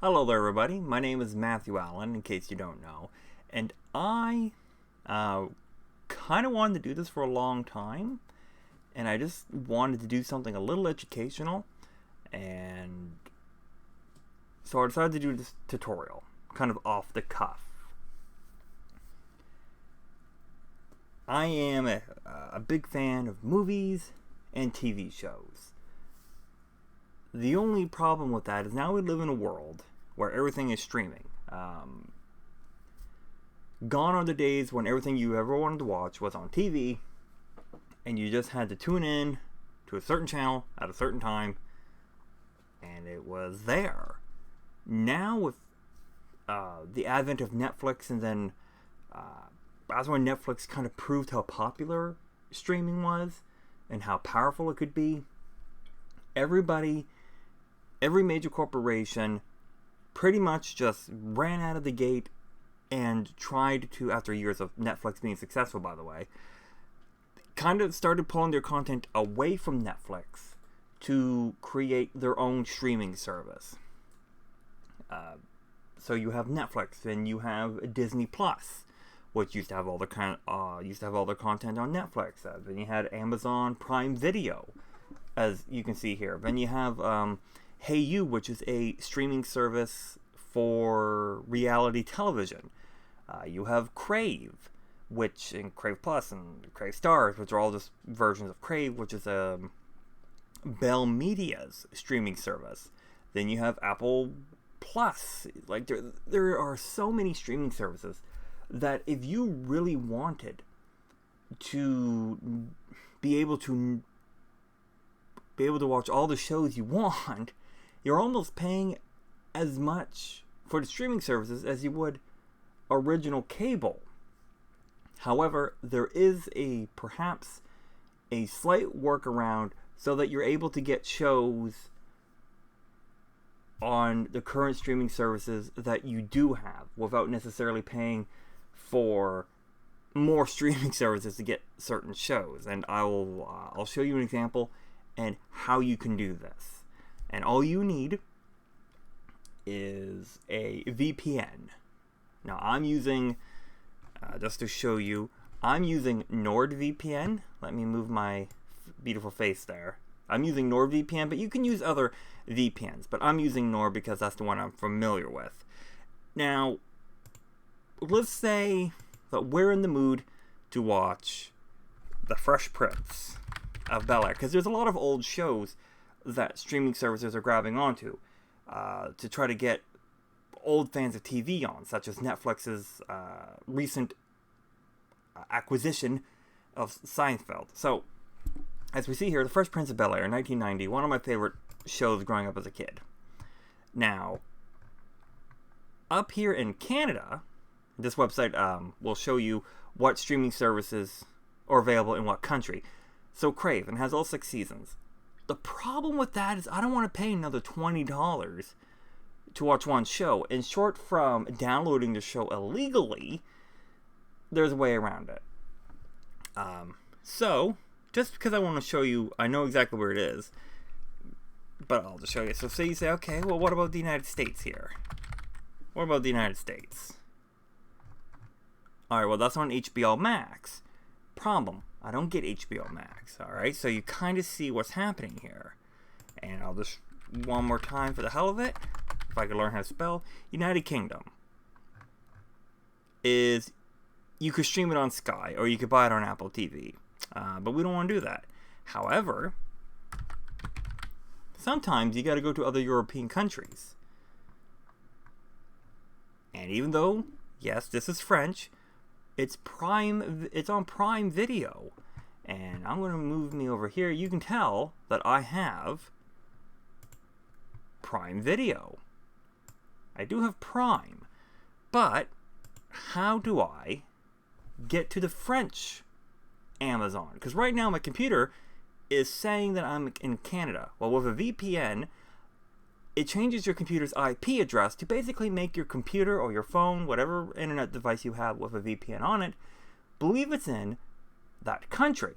Hello there, everybody. My name is Matthew Allen, in case you don't know. And I kind of wanted to do this for a long time. And I just wanted to do something a little educational. And so I decided to do this tutorial, kind of off the cuff. I am a big fan of movies and TV shows. The only problem with that is now we live in a world where everything is streaming. Gone are the days when everything you ever wanted to watch was on TV, and you just had to tune in to a certain channel at a certain time, and it was there. Now with the advent of Netflix, and then that's when Netflix kind of proved how popular streaming was and how powerful it could be. Every major corporation pretty much just ran out of the gate and tried to, after years of Netflix being successful, by the way, kind of started pulling their content away from Netflix to create their own streaming service. So you have Netflix, and you have Disney Plus, which used to have all their content on Netflix. Then you had Amazon Prime Video, as you can see here. Then you have Hey You, which is a streaming service for reality television. You have Crave, and Crave Plus, and Crave Stars, which are all just versions of Crave, which is Bell Media's streaming service. Then you have Apple Plus. Like there are so many streaming services that if you really wanted to be able to watch all the shows you want, you're almost paying as much for the streaming services as you would original cable. However, there is perhaps a slight workaround so that you're able to get shows on the current streaming services that you do have without necessarily paying for more streaming services to get certain shows. And I'll show you an example and how you can do this. And all you need is a VPN. Now I'm using, just to show you, I'm using NordVPN. Let me move my beautiful face there. I'm using NordVPN, but you can use other VPNs. But I'm using Nord because that's the one I'm familiar with. Now, let's say that we're in the mood to watch The Fresh Prince of Bel-Air, because there's a lot of old shows that streaming services are grabbing onto to try to get old fans of TV on, such as Netflix's recent acquisition of Seinfeld. So, as we see here, The Fresh Prince of Bel-Air, 1990, one of my favorite shows growing up as a kid. Now, up here in Canada, this website will show you what streaming services are available in what country. So Crave, and has all 6 seasons. The problem with that is I don't want to pay another $20 to watch one show. And short from downloading the show illegally, there's a way around it. So, just because I want to show you, I know exactly where it is, but I'll just show you. So say you say, okay, well, what about the United States here? What about the United States? Alright, well, that's on HBO Max. Problem, I don't get HBO Max, alright? So you kind of see what's happening here. And I'll just, one more time for the hell of it, if I could learn how to spell. United Kingdom is, you could stream it on Sky, or you could buy it on Apple TV. But we don't want to do that. However, sometimes you got to go to other European countries. And even though, yes, this is French, it's on Prime Video. And I'm going to move me over here. You can tell that I have Prime Video. I do have Prime. But how do I get to the French Amazon? Because right now my computer is saying that I'm in Canada. Well, with a VPN, it changes your computer's IP address to basically make your computer or your phone, whatever internet device you have with a VPN on it, believe it's in that country.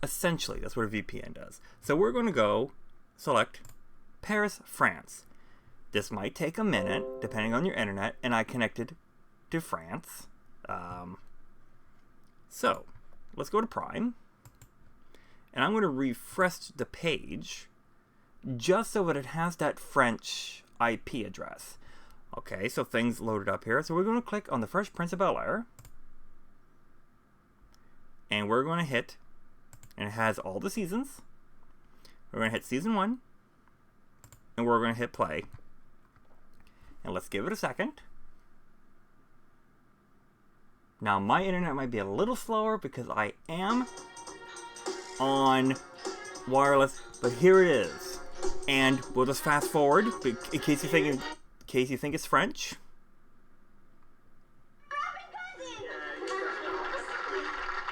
Essentially, that's what a VPN does. So we're going to go select Paris, France. This might take a minute, depending on your internet, and I connected to France. So, let's go to Prime. And I'm going to refresh the page just so that it has that French IP address. Okay, so things loaded up here. So we're going to click on the Fresh Prince of Bel-Air. And we're going to hit, and it has all the seasons. We're going to hit season 1. And we're going to hit play. And let's give it a second. Now my internet might be a little slower because I am on wireless, but here it is. And we'll just fast forward in case you think it's French.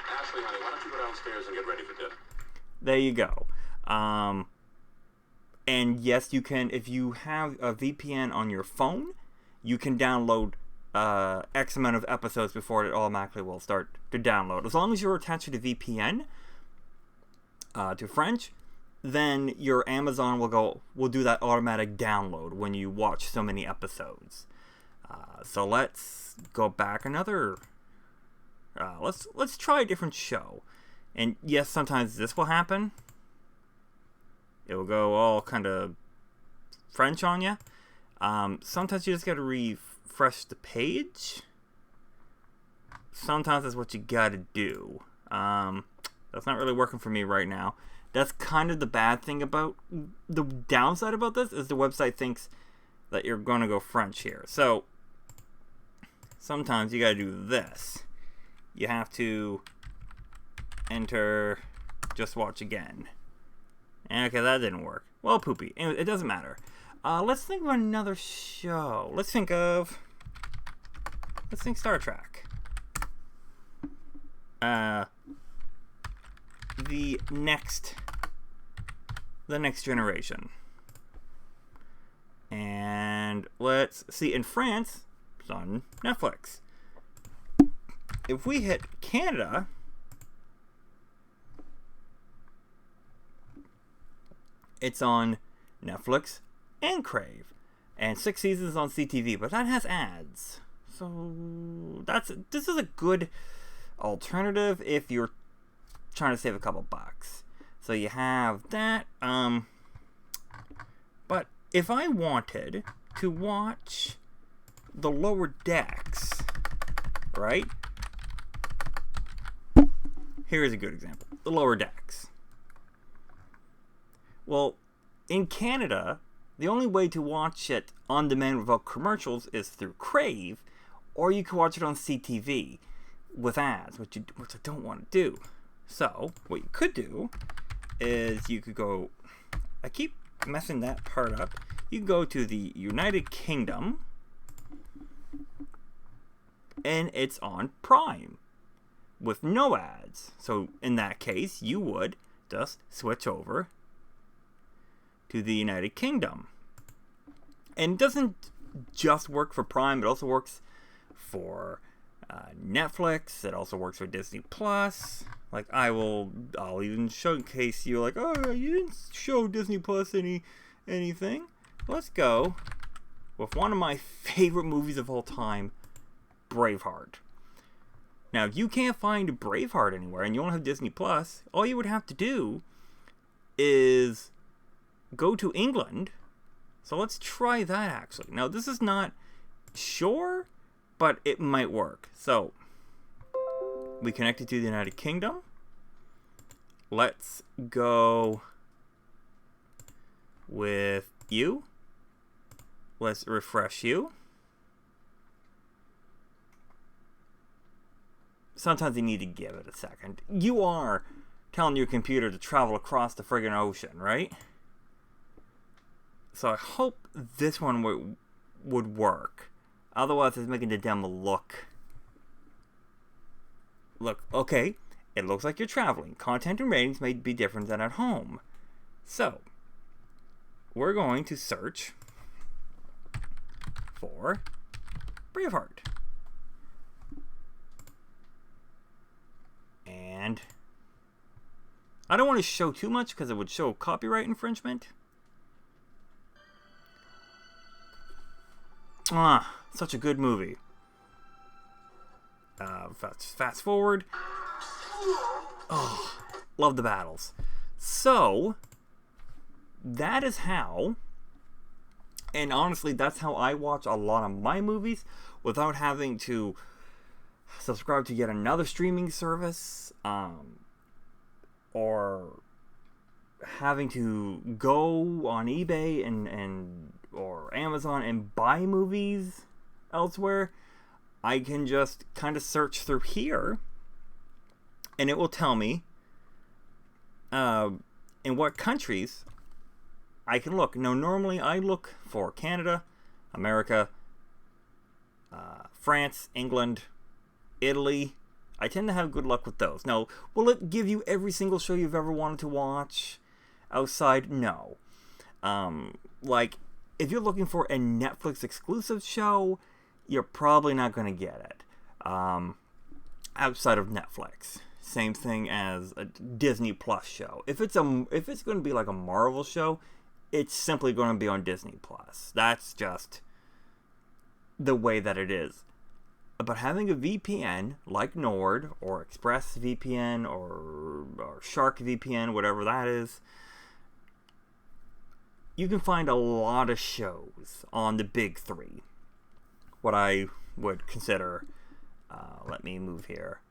Ashley, honey, why don't you go downstairs and get ready for dinner? There you go. And yes, you can, if you have a VPN on your phone, you can download X amount of episodes before it automatically will start to download. As long as you're attached to the VPN to French, then your Amazon will do that automatic download when you watch so many episodes. So let's go back another. Let's try a different show. And yes, sometimes this will happen. It will go all kind of French on you. Sometimes you just got to refresh the page. Sometimes that's what you got to do. That's not really working for me right now. That's kind of the bad thing about the downside about this is the website thinks that you're going to go French here. So sometimes you got to do this. You have to enter just watch again. Okay, that didn't work. Well, poopy. Anyway, it doesn't matter. Let's think of another show. Let's think Star Trek. The next generation. And let's see, in France, it's on Netflix. If we hit Canada, it's on Netflix and Crave, and 6 seasons on CTV, but that has ads. So this is a good alternative if you're trying to save a couple bucks. So you have that. But if I wanted to watch the Lower Decks, right? Here's a good example. The Lower Decks. Well, in Canada, the only way to watch it on demand without commercials is through Crave, or you can watch it on CTV with ads, which I don't want to do. So, what you could do is you could go, I keep messing that part up, you can go to the United Kingdom, and it's on Prime with no ads. So, in that case, you would just switch over to the United Kingdom. And it doesn't just work for Prime, it also works for Netflix, it also works for Disney Plus. Like I'll even showcase you like, oh, you didn't show Disney Plus anything. Let's go with one of my favorite movies of all time, Braveheart. Now, if you can't find Braveheart anywhere and you don't have Disney Plus, all you would have to do is go to England. So let's try that actually. Now, this is not sure, but it might work. So we connected to the United Kingdom. Let's go with you. Let's refresh you. Sometimes you need to give it a second. You are telling your computer to travel across the friggin' ocean, right? So I hope this one would work. Otherwise, it's making the demo look, okay, it looks like you're traveling. Content and ratings may be different than at home. So, we're going to search for Braveheart. And I don't want to show too much because it would show copyright infringement. Such a good movie. Fast forward. Oh, love the battles. So, that is how, and honestly, that's how I watch a lot of my movies without having to subscribe to yet another streaming service, or having to go on eBay and or Amazon and buy movies elsewhere. I can just kind of search through here, and it will tell me in what countries I can look. Now, normally I look for Canada, America, France, England, Italy. I tend to have good luck with those. Now, will it give you every single show you've ever wanted to watch outside? No. Like, if you're looking for a Netflix exclusive show, you're probably not going to get it outside of Netflix. Same thing as a Disney Plus show. If it's going to be like a Marvel show, it's simply going to be on Disney Plus. That's just the way that it is. But having a VPN like Nord or Express VPN or Shark VPN, whatever that is, you can find a lot of shows on the big three. What I would consider, let me move here,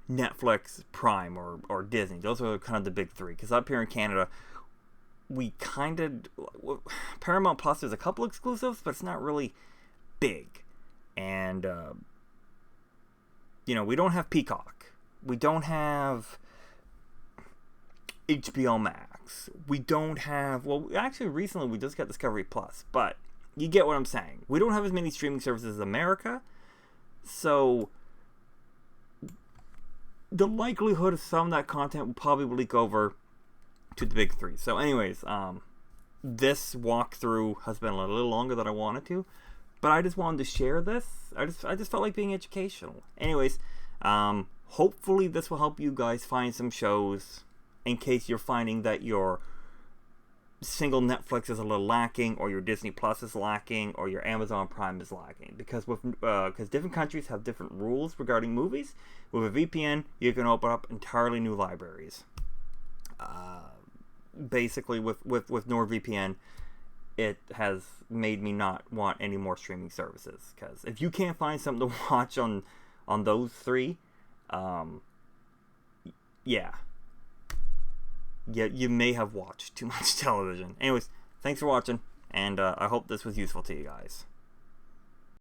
Netflix, Prime, or Disney. Those are kind of the big three. Because up here in Canada, we kind of, Paramount Plus, there's a couple exclusives, but it's not really big. And, we don't have Peacock. We don't have HBO Max. We don't have, actually recently we just got Discovery Plus, but you get what I'm saying. We don't have as many streaming services as America, so the likelihood of some of that content will probably leak over to the big three. So anyways, this walkthrough has been a little longer than I wanted to, but I just wanted to share this. I just felt like being educational. Anyways, hopefully this will help you guys find some shows in case you're finding that your single Netflix is a little lacking, or your Disney Plus is lacking, or your Amazon Prime is lacking. Because different countries have different rules regarding movies. With a VPN, you can open up entirely new libraries. Basically, with NordVPN, it has made me not want any more streaming services. Because if you can't find something to watch on those three, you may have watched too much television. Anyways, thanks for watching, and I hope this was useful to you guys.